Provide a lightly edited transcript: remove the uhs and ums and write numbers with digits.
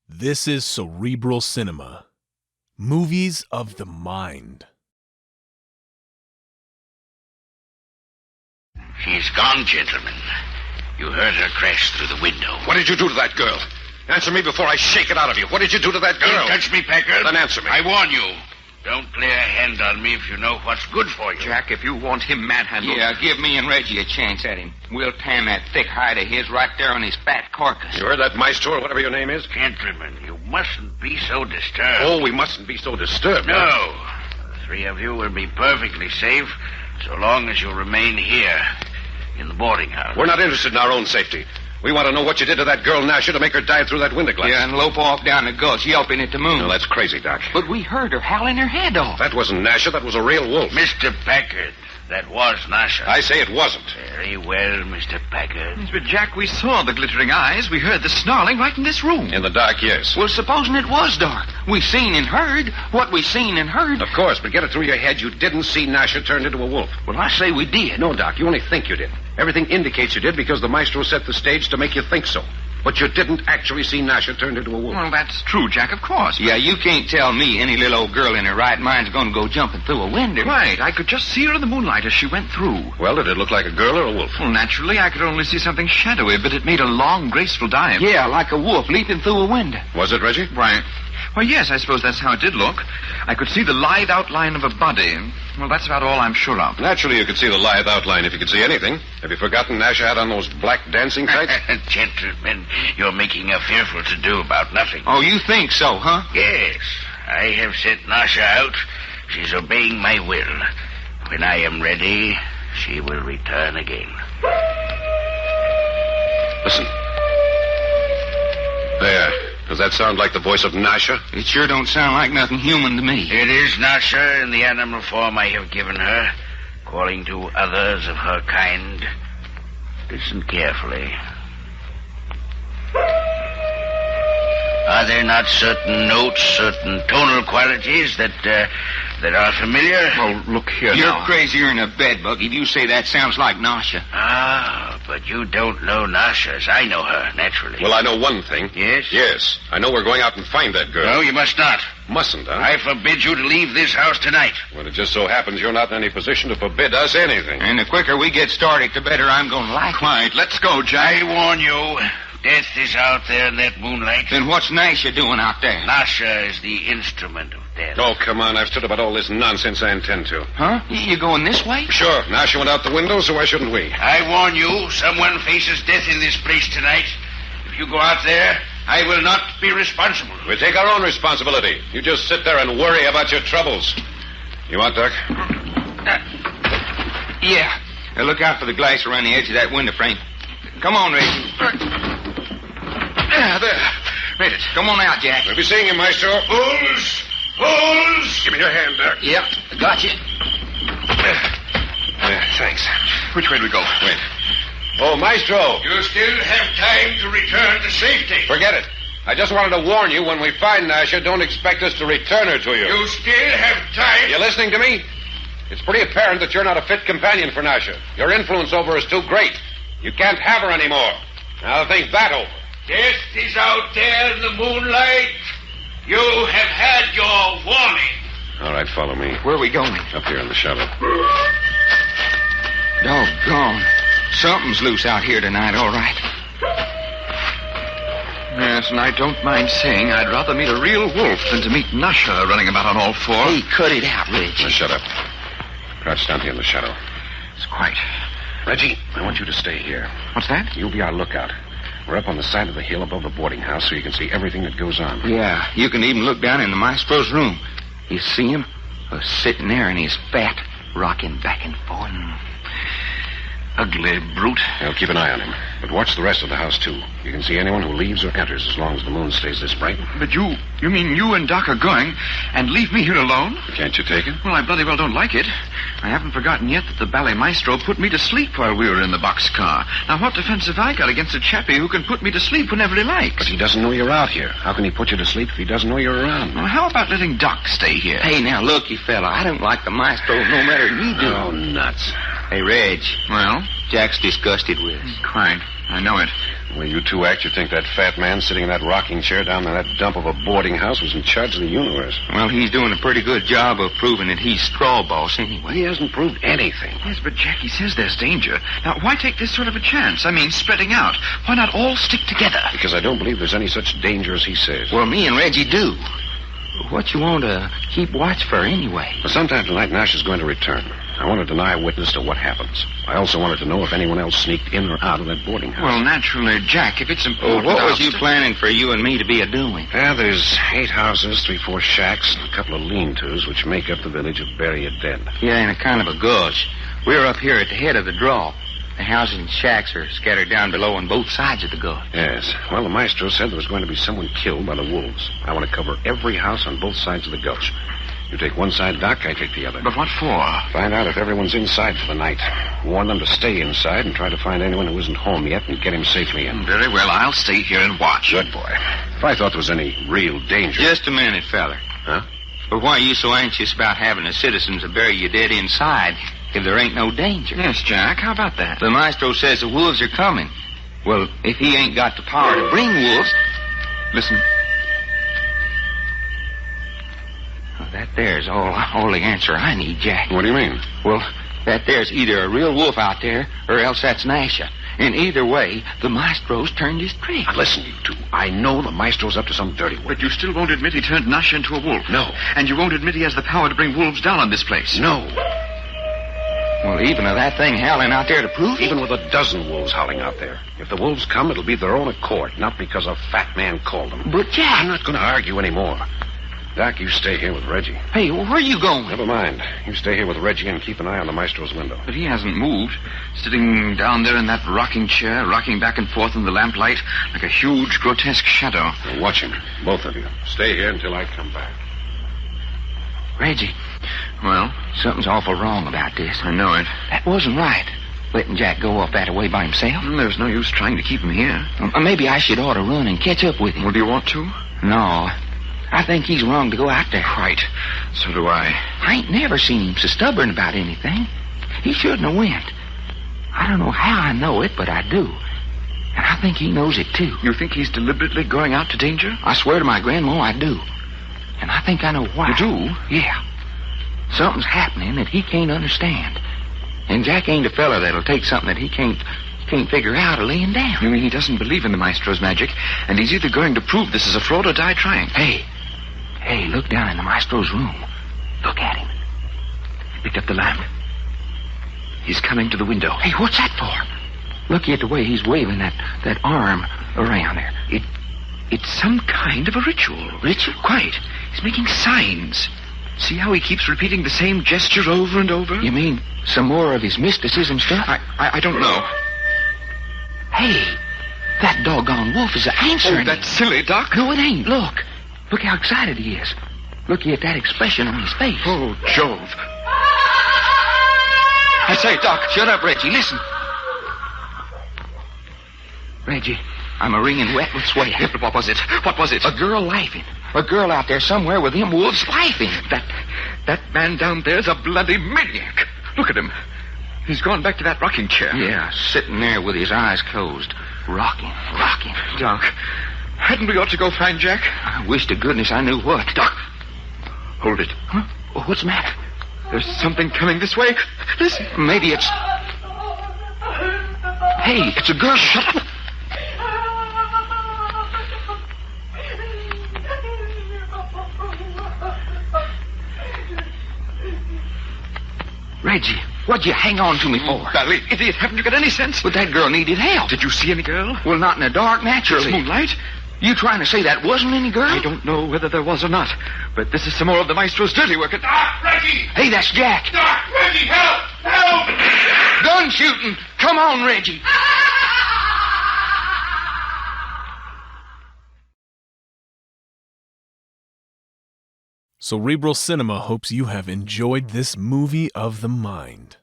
This is Cerebral Cinema. Movies of the mind. She's gone, gentlemen. You heard her crash through the window. What did you do to that girl? Answer me before I shake it out of you. What did you do to that girl? Don't touch me, Packard. Then answer me. I warn you. Don't lay a hand on me if you know what's good for you. Jack, if you want him manhandled... Yeah, give me and Reggie a chance at him. We'll tan that thick hide of his right there on his fat carcass. You heard that, Maestro, or whatever your name is? Gentlemen, you mustn't be so disturbed. Oh, we mustn't be so disturbed. No. The three of you will be perfectly safe so long as you remain here in the boarding house. We're not interested in our own safety. We want to know what you did to that girl Nasha to make her dive through that window glass. Yeah, and lope off down the gulch, yelping at the moon. No, that's crazy, Doc. But we heard her howling her head off. That wasn't Nasha. That was a real wolf. Mr. Packard, that was Nasha. I say it wasn't. Very well, Mr. Packard. But, Jack, we saw the glittering eyes. We heard the snarling right in this room. In the dark, yes. Well, supposing it was dark. We seen and heard what we seen and heard. Of course, but get it through your head. You didn't see Nasha turned into a wolf. Well, I say we did. No, Doc, you only think you did. Everything indicates you did because the Maestro set the stage to make you think so. But you didn't actually see Nasha turned into a wolf. Well, that's true, Jack, of course. Yeah, you can't tell me any little old girl in her right mind's going to go jumping through a window. Right. I could just see her in the moonlight as she went through. Well, did it look like a girl or a wolf? Well, naturally, I could only see something shadowy, but it made a long, graceful dive. Yeah, like a wolf leaping through a window. Was it, Reggie? Right. Well, yes, I suppose that's how it did look. I could see the lithe outline of a body. Well, that's about all I'm sure of. Naturally, you could see the lithe outline if you could see anything. Have you forgotten Nasha had on those black dancing tights? Gentlemen, you're making a fearful to-do about nothing. Oh, you think so, huh? Yes. I have sent Nasha out. She's obeying my will. When I am ready, she will return again. Listen. There. Does that sound like the voice of Nasha? It sure don't sound like nothing human to me. It is Nasha in the animal form I have given her, calling to others of her kind. Listen carefully. Are there not certain notes, certain tonal qualities that are familiar? Oh, look here You're now. crazier than a bedbug if you say that sounds like Nasha. Ah, but you don't know Nasha as I know her, naturally. Well, I know one thing. Yes? Yes. I know we're going out and find that girl. No, you must not. Mustn't, huh? I forbid you to leave this house tonight. Well, it just so happens you're not in any position to forbid us anything. And the quicker we get started, the better I'm going to like it. Quiet. Let's go, Jack. I warn you, death is out there in that moonlight. Then what's Nasha doing out there? Nasha is the instrument of death. Oh, come on. I've stood about all this nonsense I intend to. Huh? You going this way? Sure. Nasha went out the window, so why shouldn't we? I warn you, someone faces death in this place tonight. If you go out there, I will not be responsible. We take our own responsibility. You just sit there and worry about your troubles. You want, Doc? Yeah. Look out for the glass around the edge of that window frame. Come on, Reggie. There. Made it. Come on out, Jack. We'll be seeing you, Maestro. Fools! Fools! Give me your hand, Doc. Yep, got you. Thanks. Which way do we go? Wait. Oh, Maestro. You still have time to return to safety. Forget it. I just wanted to warn you, when we find Nasha, don't expect us to return her to you. You still have time. You listening to me? It's pretty apparent that you're not a fit companion for Nasha. Your influence over her is too great. You can't have her anymore. Now think that over. Death is out there in the moonlight. You have had your warning. All right, follow me. Where are we going? Up here in the shadow. Doggone. Something's loose out here tonight, all right. Yes, and I don't mind saying I'd rather meet a real wolf than to meet Nasha running about on all fours. Hey, cut it out, Reggie. Now, shut up. Crouch down here in the shadow. It's quiet. Reggie, I want you to stay here. What's that? You'll be our lookout. We're up on the side of the hill above the boarding house so you can see everything that goes on. Yeah, you can even look down in the maestro's room. You see him? Sitting there in his fat, rocking back and forth. Ugly brute. I'll keep an eye on him. But watch the rest of the house, too. You can see anyone who leaves or enters as long as the moon stays this bright. But you mean you and Doc are going and leave me here alone? Can't you take it? Well, I bloody well don't like it. I haven't forgotten yet that the ballet maestro put me to sleep while we were in the boxcar. Now, what defense have I got against a chappie who can put me to sleep whenever he likes? But he doesn't know you're out here. How can he put you to sleep if he doesn't know you're around? Well, how about letting Doc stay here? Hey, now, look, you fella. I don't like the maestro no matter than you do. Oh, nuts. Hey, Reg. Well? Jack's disgusted with us. Quite. I know it. The way you two act, you'd think that fat man sitting in that rocking chair down in that dump of a boarding house was in charge of the universe. Well, he's doing a pretty good job of proving that he's straw boss anyway. He hasn't proved anything. Yes, but Jackie says there's danger. Now, why take this sort of a chance? I mean, spreading out. Why not all stick together? Because I don't believe there's any such danger as he says. Well, me and Reggie do. What you want to keep watch for anyway? Well, sometime tonight, Nash is going to return. I want to deny a witness to what happens. I also wanted to know if anyone else sneaked in or out of that boarding house. Well, naturally, Jack, if it's important... What was you planning for you and me to be a-doing? Yeah, there's 8 houses, 3-4 shacks, and a couple of lean-tos, which make up the village of Bury a Dead. Yeah, in a kind of a gulch. We're up here at the head of the draw. The houses and shacks are scattered down below on both sides of the gulch. Yes. Well, the maestro said there was going to be someone killed by the wolves. I want to cover every house on both sides of the gulch. You take one side, Doc, I take the other. But what for? Find out if everyone's inside for the night. Warn them to stay inside and try to find anyone who isn't home yet and get him safely in. Very well, I'll stay here and watch. Good boy. If I thought there was any real danger... Just a minute, feller. Huh? But why are you so anxious about having the citizens to bury you dead inside if there ain't no danger? Yes, Jack, how about that? The maestro says the wolves are coming. Well, if he ain't got the power to bring wolves... Listen. Well, that there's all the answer I need, Jack. What do you mean? Well, that there's either a real wolf out there or else that's Nasha. And either way, the maestro's turned his trick. Now, listen, you two. I know the maestro's up to some dirty work. But you still won't admit he turned Nasha into a wolf. No. And you won't admit he has the power to bring wolves down on this place. No. Well, even with that thing howling out there to prove it? Even with a dozen wolves howling out there. If the wolves come, it'll be of their own accord, not because a fat man called them. But, Jack... I'm not going to argue anymore. Doc, you stay here with Reggie. Hey, where are you going? Never mind. You stay here with Reggie and keep an eye on the maestro's window. But he hasn't moved. Sitting down there in that rocking chair, rocking back and forth in the lamplight like a huge, grotesque shadow. Now watch him, both of you. Stay here until I come back. Reggie, Well, something's awful wrong about this. I know it. That wasn't right. Letting Jack go off that away by himself. There's no use trying to keep him here. Maybe I should ought to run and catch up with him. Well, do you want to? No. I think he's wrong to go out there. Right. So do I. I ain't never seen him so stubborn about anything. He shouldn't have went. I don't know how I know it, but I do. And I think he knows it, too. You think he's deliberately going out to danger? I swear to my grandma, I do. And I think I know why. You do? Yeah. Something's happening that he can't understand. And Jack ain't a fella that'll take something that he can't figure out or laying down. You mean he doesn't believe in the maestro's magic, and he's either going to prove this is a fraud or die trying? Hey, look down in the maestro's room. Look at him. He picked up the lamp. He's coming to the window. Hey, what's that for? Look at the way he's waving that arm around there. It's some kind of a ritual. Ritual? Quite. He's making signs. See how he keeps repeating the same gesture over and over? You mean some more of his mysticism stuff? I don't know. Hey, that doggone wolf is answering. Oh, that's silly, Doc. No, it ain't. Look how excited he is. Look at that expression on his face. Oh, Jove. I say, Doc. Shut up, Reggie. Listen. Reggie, I'm a ringing wet with sweat. Yeah, but what was it? What was it? A girl laughing. A girl out there somewhere with them wolves laughing. That man down there's a bloody maniac. Look at him. He's gone back to that rocking chair. Yeah, sitting there with his eyes closed. Rocking. Doc, hadn't we ought to go find Jack? I wish to goodness I knew what. Doc, hold it. Huh? Well, what's the matter? There's something coming this way. Listen. Maybe it's... Hey, it's a girl. Shut up. Reggie, what'd you hang on to me for? Bally, idiot, haven't you got any sense? But that girl needed help. Did you see any girl? Well, not in the dark, naturally. Moonlight? You trying to say that wasn't any girl? I don't know whether there was or not, but this is some more of the maestro's dirty work. Doc, Reggie! Hey, that's Jack. Doc, Reggie, help! Help! Gun shooting. Come on, Reggie. Cerebral Cinema hopes you have enjoyed this movie of the mind.